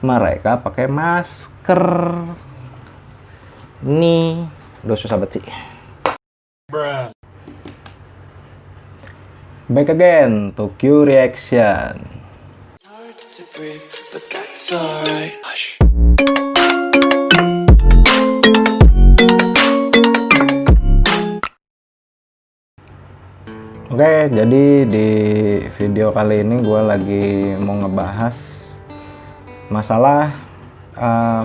mereka pakai masker. Nih, udah susah banget sih. Back again to Q Reaction. Hard to breathe, but that's alright. Hush. Oke, jadi di video kali ini gue lagi mau ngebahas masalah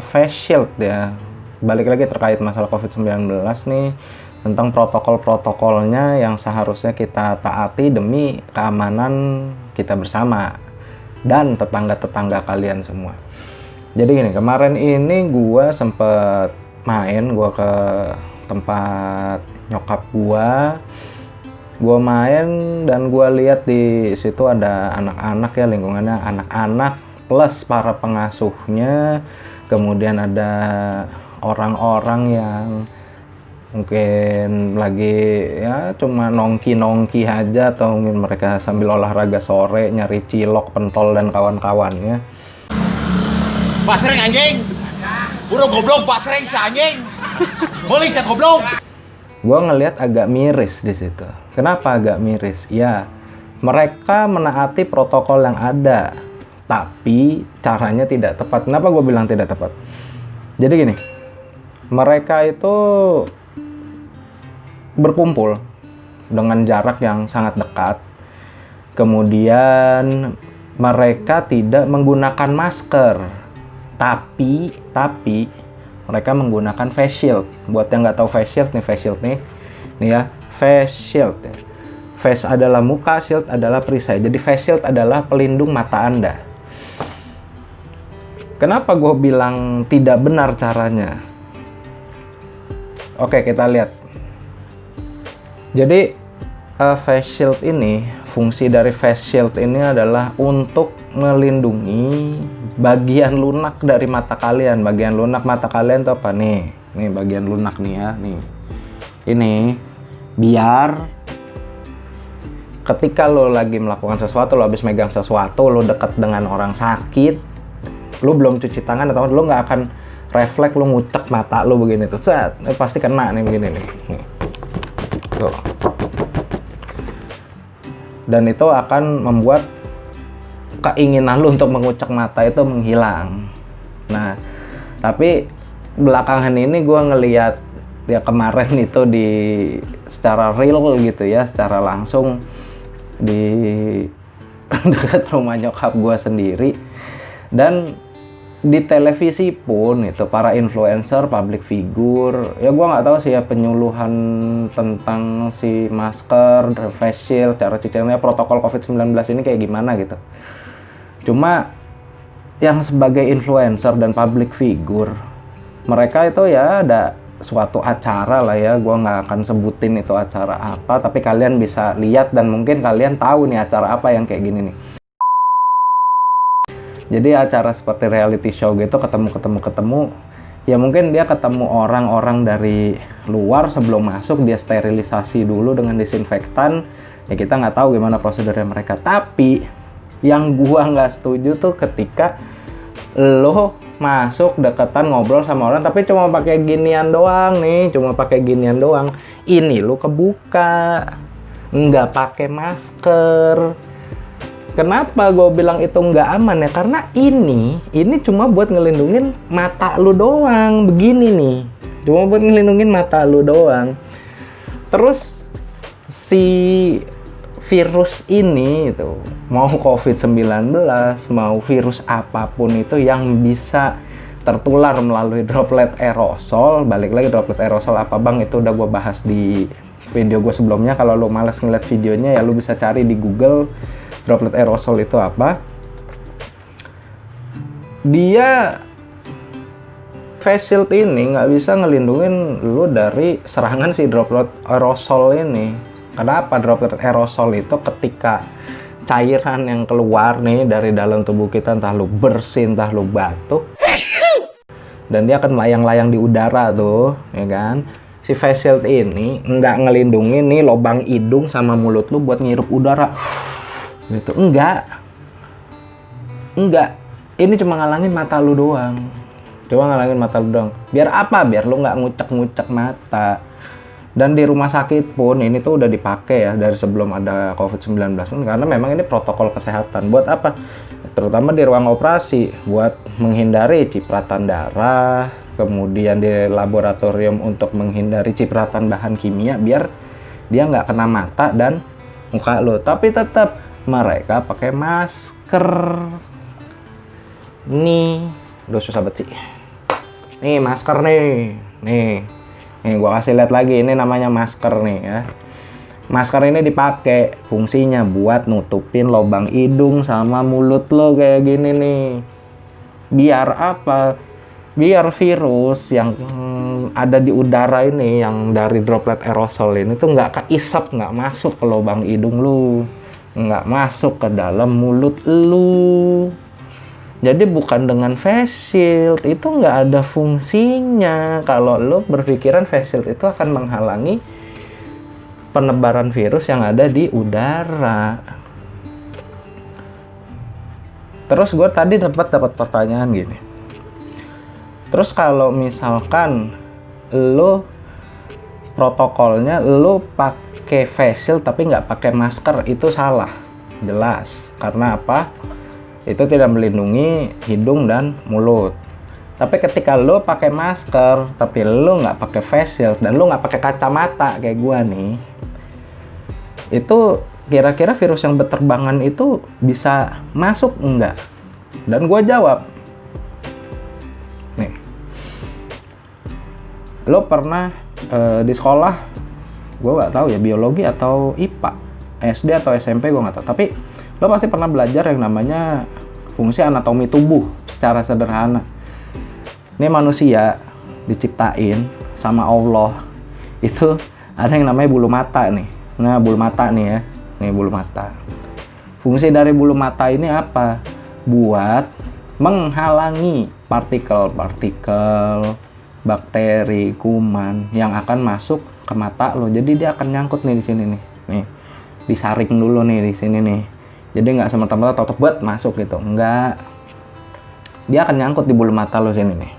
face shield ya. Balik lagi terkait masalah COVID-19 nih, tentang protokol-protokolnya yang seharusnya kita taati demi keamanan kita bersama dan tetangga-tetangga kalian semua. Jadi gini, kemarin ini gue sempet main, gue ke tempat nyokap gue main dan gue lihat di situ ada anak-anak ya, lingkungannya anak-anak plus para pengasuhnya, kemudian ada orang-orang yang mungkin lagi ya cuma nongki-nongki aja, atau mungkin mereka sambil olahraga sore nyari cilok, pentol dan kawan-kawannya. Basreng anjing, burung goblok basreng si anjing, boleh saya goblok. Gue ngelihat agak miris di situ. Kenapa agak miris? Ya, mereka menaati protokol yang ada, tapi caranya tidak tepat. Kenapa gue bilang tidak tepat? Jadi gini, mereka itu berkumpul dengan jarak yang sangat dekat. Kemudian mereka tidak menggunakan masker, tapi mereka menggunakan face shield. Buat yang nggak tahu face shield nih ya, face shield ya. Face adalah muka, shield adalah perisai. Jadi face shield adalah pelindung mata Anda. Kenapa gue bilang tidak benar caranya? Oke, kita lihat. Jadi face shield ini, fungsi dari face shield ini adalah untuk melindungi bagian lunak dari mata kalian. Bagian lunak mata kalian itu apa nih? Nih bagian lunak nih ya, nih. Ini biar ketika lo lagi melakukan sesuatu, lo habis megang sesuatu, lo dekat dengan orang sakit, lo belum cuci tangan atau lo nggak akan refleks, lo ngucek mata lo begini tuh, set, pasti kena nih begini nih. Tuh. Dan itu akan membuat keinginan lu untuk mengucek mata itu menghilang. Nah, tapi belakangan ini gue ngeliat ya, kemarin itu di secara real gitu ya, secara langsung di dekat rumah nyokap gue sendiri, dan di televisi pun itu para influencer, public figure ya, gue nggak tahu sih ya penyuluhan tentang si masker, face shield, cara cuci tangan, protokol COVID-19 ini kayak gimana gitu. Cuma yang sebagai influencer dan public figure, mereka itu ya ada suatu acara lah ya, gue nggak akan sebutin itu acara apa, tapi kalian bisa lihat dan mungkin kalian tahu nih acara apa yang kayak gini nih. Jadi acara seperti reality show gitu, ketemu ya, mungkin dia ketemu orang-orang dari luar, sebelum masuk dia sterilisasi dulu dengan disinfektan ya, kita nggak tahu gimana prosedurnya mereka. Tapi yang gua nggak setuju tuh ketika lo masuk deketan ngobrol sama orang tapi cuma pakai ginian doang nih, ini lo kebuka, nggak pakai masker. Kenapa gue bilang itu nggak aman ya? Karena ini cuma buat ngelindungin mata lu doang, begini nih. Cuma buat ngelindungin mata lu doang. Terus si virus ini itu, mau COVID-19, mau virus apapun itu yang bisa tertular melalui droplet aerosol. Balik lagi, droplet aerosol apa bang? Itu udah gue bahas di video gue sebelumnya. Kalau lu males ngeliat videonya ya lu bisa cari di Google. Droplet aerosol itu apa? Dia face shield ini nggak bisa ngelindungin lu dari serangan si droplet aerosol ini. Kenapa? Droplet aerosol itu ketika cairan yang keluar nih dari dalam tubuh kita, entah lu bersin, entah lu batuk, dan dia akan melayang-layang di udara tuh, ya kan? Si face shield ini nggak ngelindungin nih lubang hidung sama mulut lu buat ngirup udara. Gitu. Enggak. ini cuma ngalangin mata lu doang. Cuma ngalangin mata lu doang. Biar apa? Biar lu nggak ngucek-ngucek mata. Dan di rumah sakit pun ini tuh udah dipakai ya dari sebelum ada COVID-19 pun, karena memang ini protokol kesehatan. Buat apa? Terutama di ruang operasi, buat menghindari cipratan darah, kemudian di laboratorium untuk menghindari cipratan bahan kimia biar dia nggak kena mata dan muka lo. Tapi tetap mereka pakai masker. Nih, udah susah banget sih. Nih masker nih, nih gua kasih lihat lagi, ini namanya masker nih ya. Masker ini dipakai fungsinya buat nutupin lubang hidung sama mulut lo kayak gini nih. Biar apa? Biar virus yang ada di udara ini, yang dari droplet aerosol ini tuh nggak keisap, nggak masuk ke lubang hidung lu, nggak masuk ke dalam mulut lu. Jadi bukan dengan face shield, itu nggak ada fungsinya. Kalau lo berpikiran face shield itu akan menghalangi penebaran virus yang ada di udara. Terus gue tadi dapat pertanyaan gini. Terus kalau misalkan lo protokolnya lo pakai face shield tapi nggak pakai masker, itu salah, jelas. Karena apa? Itu tidak melindungi hidung dan mulut. Tapi ketika lo pakai masker tapi lo nggak pakai face shield dan lo nggak pakai kacamata kayak gua nih, itu kira-kira virus yang berterbangan itu bisa masuk enggak? Dan gua jawab, nih, lo pernah di sekolah, gua nggak tahu ya biologi atau IPA, SD atau SMP gua nggak tahu, tapi lo pasti pernah belajar yang namanya fungsi anatomi tubuh secara sederhana. Ini manusia diciptain sama Allah, itu ada yang namanya bulu mata nih. Nah, bulu mata nih ya. Nih bulu mata. Fungsi dari bulu mata ini apa? Buat menghalangi partikel-partikel, bakteri, kuman yang akan masuk ke mata lo. Jadi dia akan nyangkut nih di sini nih. Nih. Disaring dulu nih di sini nih. Jadi nggak semata-mata tutup buat masuk gitu, enggak. Dia akan nyangkut di bulu mata lo sini nih.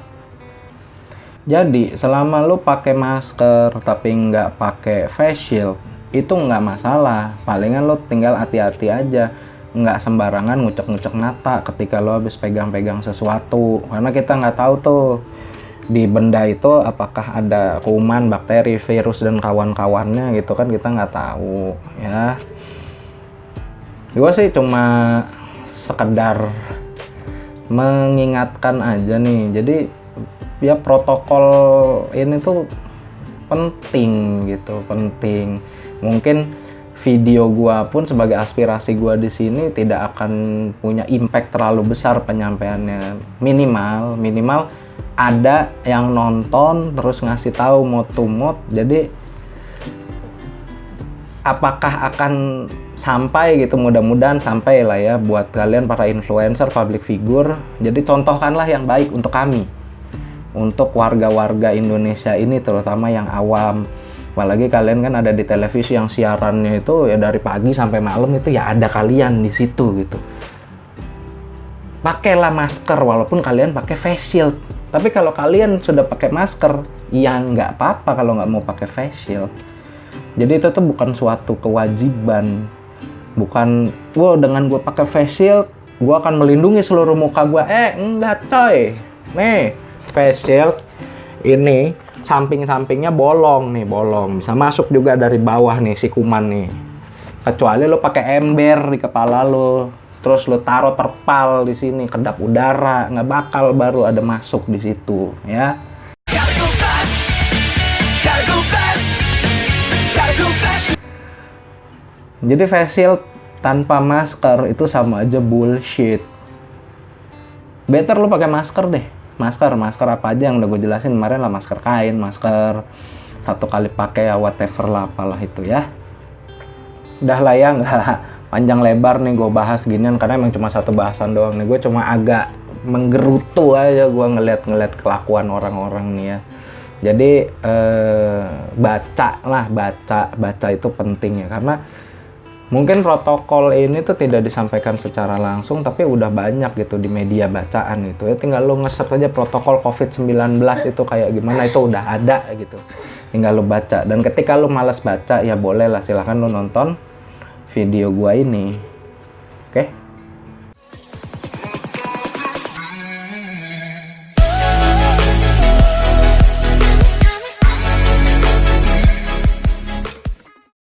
Jadi selama lo pakai masker tapi nggak pakai face shield, itu nggak masalah. Palingan lo tinggal hati-hati aja, nggak sembarangan ngucek-ngucek mata ketika lo habis pegang-pegang sesuatu. Karena kita nggak tahu tuh di benda itu apakah ada kuman, bakteri, virus dan kawan-kawannya gitu kan, kita nggak tahu ya. Gue sih cuma sekedar mengingatkan aja nih. Jadi ya protokol ini tuh penting gitu, penting. Mungkin video gue pun sebagai aspirasi gue di sini tidak akan punya impact terlalu besar penyampaiannya. Minimal ada yang nonton terus ngasih tahu mouth to mouth. Jadi apakah akan sampai gitu, mudah-mudahan sampai lah ya buat kalian para influencer, public figure. Jadi contohkanlah yang baik untuk kami, untuk warga-warga Indonesia ini, terutama yang awam. Apalagi kalian kan ada di televisi yang siarannya itu ya dari pagi sampai malam, itu ya ada kalian di situ gitu. Pakailah masker walaupun kalian pakai face shield. Tapi kalau kalian sudah pakai masker, ya nggak apa-apa kalau nggak mau pakai face shield. Jadi itu tuh bukan suatu kewajiban. Bukan, dengan gue pakai face shield, gue akan melindungi seluruh muka gue. Enggak coy. Nih, face shield ini samping-sampingnya bolong nih, bolong. Bisa masuk juga dari bawah nih si kuman nih. Kecuali lo pakai ember di kepala lo, terus lo taruh terpal di sini, kedap udara, nggak bakal baru ada masuk di situ, ya. Jadi face shield tanpa masker itu sama aja bullshit. Better lo pakai masker deh. Masker apa aja yang udah gue jelasin kemarin lah, masker kain, masker satu kali pakai ya, whatever lah, apalah itu ya. Udah lah ya, nggak panjang lebar nih gue bahas ginian karena emang cuma satu bahasan doang nih. Gue cuma agak menggerutu aja gue ngeliat kelakuan orang-orang nih ya. Jadi baca itu penting ya, karena Mungkin protokol ini tuh tidak disampaikan secara langsung, tapi udah banyak gitu di media bacaan itu. Ya tinggal lu nge-search aja protokol COVID-19 itu kayak gimana, itu udah ada gitu. Tinggal lu baca. Dan ketika lu malas baca, ya boleh lah, silahkan lu nonton video gua ini. Oke?